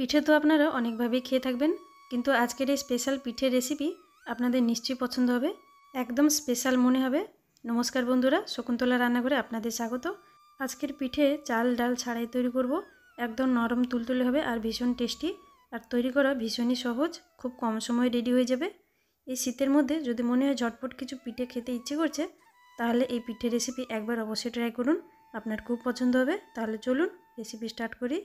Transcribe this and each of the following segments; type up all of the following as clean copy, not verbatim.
পিঠে তো আপনারা অনেকভাবেই খেয়ে থাকবেন, কিন্তু আজকের এই স্পেশাল পিঠের রেসিপি আপনাদের নিশ্চয়ই পছন্দ হবে, একদম স্পেশাল মনে হবে। নমস্কার বন্ধুরা, শকুন্তলা রান্নাঘরে আপনাদের স্বাগত। আজকের পিঠে চাল ডাল ছাড়াই তৈরি করব। একদম নরম তুলতুলে হবে আর ভীষণ টেস্টি, আর তৈরি করা ভীষণই সহজ, খুব কম সময়ে রেডি হয়ে যাবে। এই শীতের মধ্যে যদি মনে হয় ঝটপট কিছু পিঠে খেতে ইচ্ছে করছে, তাহলে এই পিঠের রেসিপি একবার অবশ্যই ট্রাই করুন, আপনার খুব পছন্দ হবে। তাহলে চলুন রেসিপি স্টার্ট করি।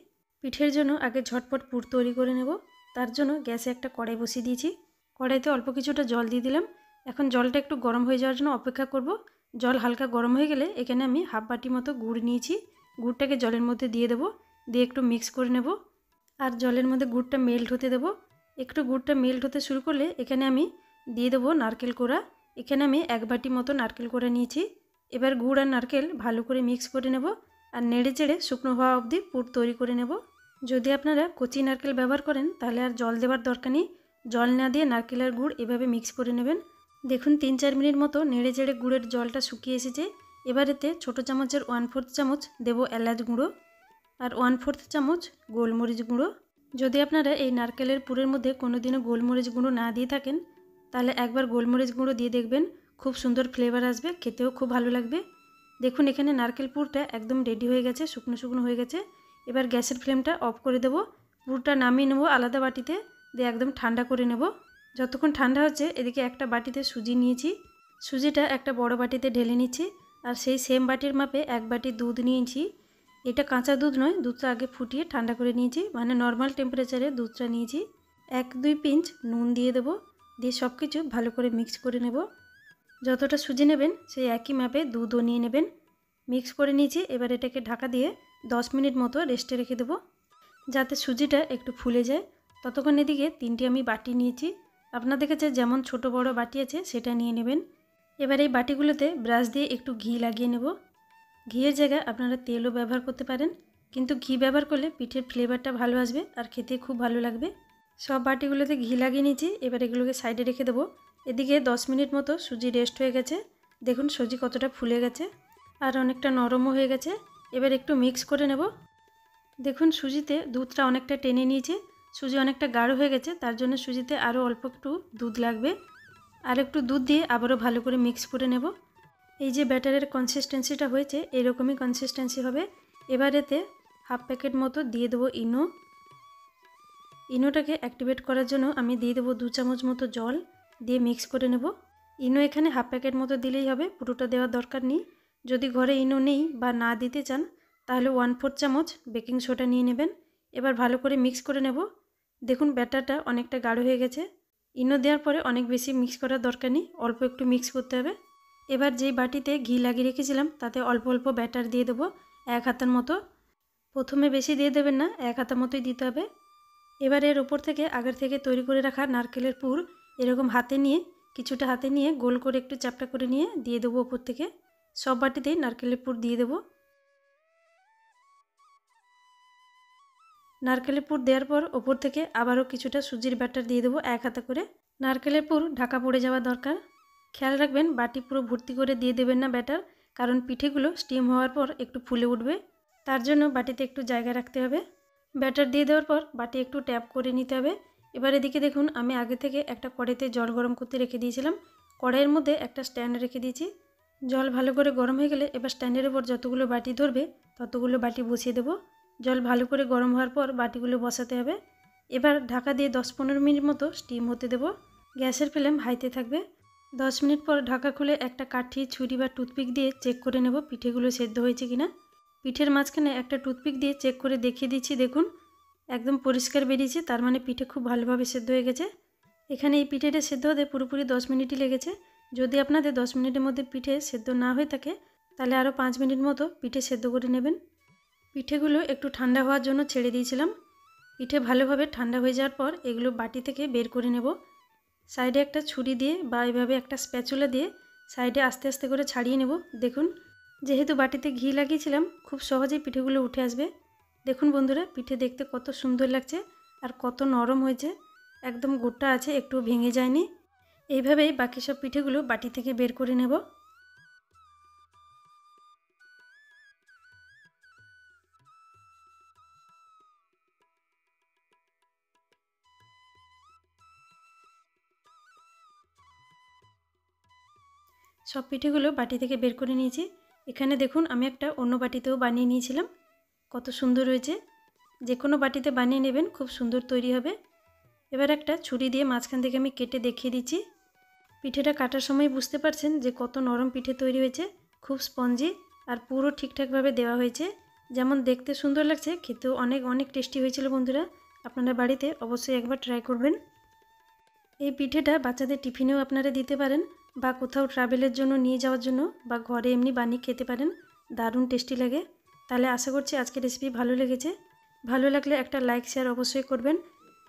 পিঠের জন্য আগে ঝটপট পুর তৈরি করে নেব। তার জন্য গ্যাসে একটা কড়াই বসিয়ে দিয়েছি। কড়াইতে অল্প কিছুটা জল দিয়ে দিলাম। এখন জলটা একটু গরম হয়ে যাওয়ার জন্য অপেক্ষা করব। জল হালকা গরম হয়ে গেলে এখানে আমি হাফ বাটি মতো গুড় নিয়েছি। গুড়টাকে জলের মধ্যে দিয়ে দেবো, দিয়ে একটু মিক্স করে নেব। আর জলের মধ্যে গুড়টা মেল্ট হতে দেবো। একটু গুড়টা মেল্ট হতে শুরু করলে এখানে আমি দিয়ে দেবো নারকেল কোড়া। এখানে আমি এক বাটি মতো নারকেল কোড়া নিয়েছি। এবার গুড় আর নারকেল ভালো করে মিক্স করে নেব, আর নেড়ে চেড়ে শুকনো হওয়া অবধি পুর তৈরি করে নেব। যদি আপনারা কচি নারকেল ব্যবহার করেন তাহলে আর জল দেওয়ার দরকার নেই। জল না দিয়ে নারকেল আর গুড় এভাবে মিক্স করে নেবেন। দেখুন 3-4 মিনিট মতো নেড়ে চেড়ে গুড়ের জলটা শুকিয়ে এসেছে। এবার এতে ছোটো চামচের 1/4 চামচ দেবো এলাচ গুঁড়ো, আর 1/4 চামচ গোলমরিচ গুঁড়ো। যদি আপনারা এই নারকেলের পুরের মধ্যে কোনোদিনও গোলমরিচ গুঁড়ো না দিয়ে থাকেন, তাহলে একবার গোলমরিচ গুঁড়ো দিয়ে দেখবেন, খুব সুন্দর ফ্লেভার আসবে, খেতেও খুব ভালো লাগবে। দেখুন এখানে নারকেল পুরটা একদম রেডি হয়ে গেছে, শুকনো শুকনো হয়ে গেছে। এবার গ্যাসের ফ্লেমটা অফ করে দেবো। পুরটা নামিয়ে নেবো আলাদা বাটিতে, দিয়ে একদম ঠান্ডা করে নেব। যতক্ষণ ঠান্ডা হচ্ছে এদিকে একটা বাটিতে সুজি নিয়েছি। সুজিটা একটা বড় বাটিতে ঢেলে নিচ্ছি, আর সেই সেম বাটির মাপে এক বাটি দুধ নিয়েছি। এটা কাঁচা দুধ নয়, দুধটা আগে ফুটিয়ে ঠান্ডা করে নিয়েছি, মানে নর্মাল টেম্পারেচারে দুধটা নিয়েছি। 1-2 পিঞ্চ নুন দিয়ে দেবো, দিয়ে সব কিছু ভালো করে মিক্স করে নেব। যতটা সুজি নেবেন সেই একই মাপে দুধও নিয়ে নেবেন। মিক্স করে নিয়েছি। এবার এটাকে ঢাকা দিয়ে 10 মিনিট মতো রেস্টে রেখে দেবো, যাতে সুজিটা একটু ফুলে যায়। ততক্ষণ এদিকে 3টি আমি বাটি নিয়েছি। আপনাদের কাছে যেমন ছোট বড় বাটি আছে সেটা নিয়ে নেবেন। এবার এই বাটিগুলোতে ব্রাশ দিয়ে একটু ঘি লাগিয়ে নেব। ঘিয়ের জায়গায় আপনারা তেলও ব্যবহার করতে পারেন, কিন্তু ঘি ব্যবহার করলে পিঠের ফ্লেভারটা ভালো আসবে আর খেতে খুব ভালো লাগবে। সব বাটিগুলোতে ঘি লাগিয়ে নিয়েছি। এবার এগুলোকে সাইডে রেখে দেবো। এদিকে 10 মিনিট মতো সুজি রেস্ট হয়ে গেছে। দেখুন সুজি কতটা ফুলে গেছে আর অনেকটা নরমও হয়ে গেছে। এবার একটু মিক্স করে নেব। দেখুন সুজিতে দুধটা অনেকটা টেনে নিয়েছে, সুজি অনেকটা গাঢ় হয়ে গেছে, তার জন্য সুজিতে আরও অল্প একটু দুধ লাগবে। আর একটু দুধ দিয়ে আবারও ভালো করে মিক্স করে নেব। এই যে ব্যাটারের কনসিস্টেন্সিটা হয়েছে, এরকমই কনসিস্টেন্সি হবে। এবার এতে হাফ প্যাকেট মতো দিয়ে দেবো ইনো। ইনোটাকে অ্যাক্টিভেট করার জন্য আমি দিয়ে দেবো 2 চামচ মতো জল, দিয়ে মিক্স করে নেব। ইনো এখানে হাফ প্যাকেট মতো দিলেই হবে, পুরোটা দেওয়ার দরকার নেই। যদি ঘরে ইনো নেই বা না দিতে চান, তাহলে 1/4 চামচ বেকিং সোডা নিয়ে নেবেন। এবার ভালো করে মিক্স করে নেব। দেখুন ব্যাটারটা অনেকটা গাঢ় হয়ে গেছে। ইনো দেওয়ার পরে অনেক বেশি মিক্স করার দরকার নেই, অল্প একটু মিক্স করতে হবে। এবার যেই বাটিতে ঘি লাগিয়ে রেখেছিলাম তাতে অল্প অল্প ব্যাটার দিয়ে দেবো, 1 হাতার মতো। প্রথমে বেশি দিয়ে দেবেন না, 1 হাতা মতোই দিতে হবে। এবার এর ওপর থেকে আগের থেকে তৈরি করে রাখা নারকেলের পুর এরকম কিছুটা হাতে নিয়ে গোল করে একটু চ্যাপটা করে নিয়ে দিয়ে দেবো ওপর থেকে। সব বাটিতেই নারকেলের পুর দিয়ে দেবো। নারকেলের পুর দেওয়ার পর ওপর থেকে আবারও কিছুটা সুজির ব্যাটার দিয়ে দেবো 1 হাতা করে। নারকেলের পুর ঢাকা পড়ে যাওয়া দরকার। খেয়াল রাখবেন বাটি পুরো ভর্তি করে দিয়ে দেবেন না ব্যাটার, কারণ পিঠেগুলো স্টিম হওয়ার পর একটু ফুলে উঠবে, তার জন্য বাটিতে একটু জায়গা রাখতে হবে। ব্যাটার দিয়ে দেওয়ার পর বাটি একটু ট্যাপ করে নিতে হবে। এবার এদিকে দেখুন আমি আগে থেকে একটা কড়াইতে জল গরম করতে রেখে দিয়েছিলাম। কড়াইয়ের মধ্যে একটা স্ট্যান্ড রেখে দিয়েছি। জল ভালো করে গরম হয়ে গেলে এবার স্ট্যান্ডের উপর যতগুলো বাটি ধরবে ততগুলো বাটি বসিয়ে দেবো। জল ভালো করে গরম হওয়ার পর বাটিগুলো বসাতে হবে। এবার ঢাকা দিয়ে 10-15 মিনিট মতো স্টিম হতে দেবো। গ্যাসের ফ্লেম হাইতে থাকবে। 10 মিনিট পর ঢাকা খুলে একটা কাঠি, ছুরি বা টুথপিক দিয়ে চেক করে নেব পিঠেগুলো সেদ্ধ হয়েছে কিনা। পিঠের মাঝখানে একটা টুথপিক দিয়ে চেক করে দেখিয়ে দিচ্ছি। দেখুন একদম পরিষ্কার বেরিয়েছে, তার মানে পিঠে খুব ভালোভাবে সেদ্ধ হয়ে গেছে। এখানে এই পিঠেটা সেদ্ধ হতে পুরোপুরি 10 মিনিটই লেগেছে। যদি আপনাদের 10 মিনিটের মধ্যে পিঠে সেদ্ধ না হয়ে থাকে, তাহলে আরও 5 মিনিট মতো পিঠে সেদ্ধ করে নেবেন। পিঠেগুলো একটু ঠান্ডা হওয়ার জন্য ছেড়ে দিয়েছিলাম। পিঠে ভালোভাবে ঠান্ডা হয়ে যাওয়ার পর এগুলো বাটি থেকে বের করে নেব। সাইডে একটা ছুরি দিয়ে বা এভাবে একটা স্প্যাচুলা দিয়ে সাইডে আস্তে আস্তে করে ছাড়িয়ে নেব। দেখুন যেহেতু বাটিতে ঘি লাগিয়েছিলাম, খুব সহজেই পিঠেগুলো উঠে আসবে। দেখুন বন্ধুরা পিঠে দেখতে কত সুন্দর লাগছে আর কত নরম হয়েছে, একদম গোটা আছে, একটু ভেঙে যায়নি। এইভাবেই বাকি সব পিঠেগুলো বাটি থেকে বের করে নেব। সব পিঠেগুলো বাটি থেকে বের করে নিয়েছি। এখানে দেখুন আমি একটা অন্য বাটিতেও বানিয়ে নিয়েছিলাম। কত সুন্দর হয়েছে। যে কোনো বাটিতে বানিয়ে নেবেন, খুব সুন্দর তৈরি হবে। এবার একটা ছুরি দিয়ে মাঝখান থেকে আমি কেটে দেখিয়ে দিচ্ছি। পিঠেটা কাটার সময় বুঝতে পারছেন যে কত নরম পিঠে তৈরি হয়েছে, খুব স্পঞ্জি আর পুরো ঠিকঠাকভাবে দেওয়া হয়েছে। যেমন দেখতে সুন্দর লাগছে, খেতেও অনেক অনেক টেস্টি হয়েছিল বন্ধুরা। আপনারা বাড়িতে অবশ্যই একবার ট্রাই করবেন। এই পিঠেটা বাচ্চাদের টিফিনেও আপনারা দিতে পারেন, বা কোথাও ট্রাভেলের জন্য নিয়ে যাওয়ার জন্য, বা ঘরে এমনি বানিয়ে খেতে পারেন। দারুণ টেস্টি লাগে। তাহলে আশা করছি আজকের রেসিপি ভালো লেগেছে। ভালো লাগলে একটা লাইক শেয়ার অবশ্যই করবেন।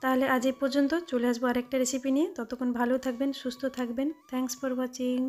তাহলে আজ এই পর্যন্ত, চলে আসবো আরেকটা রেসিপি নিয়ে। ততক্ষণ ভালো থাকবেন, সুস্থ থাকবেন। Thanks for watching.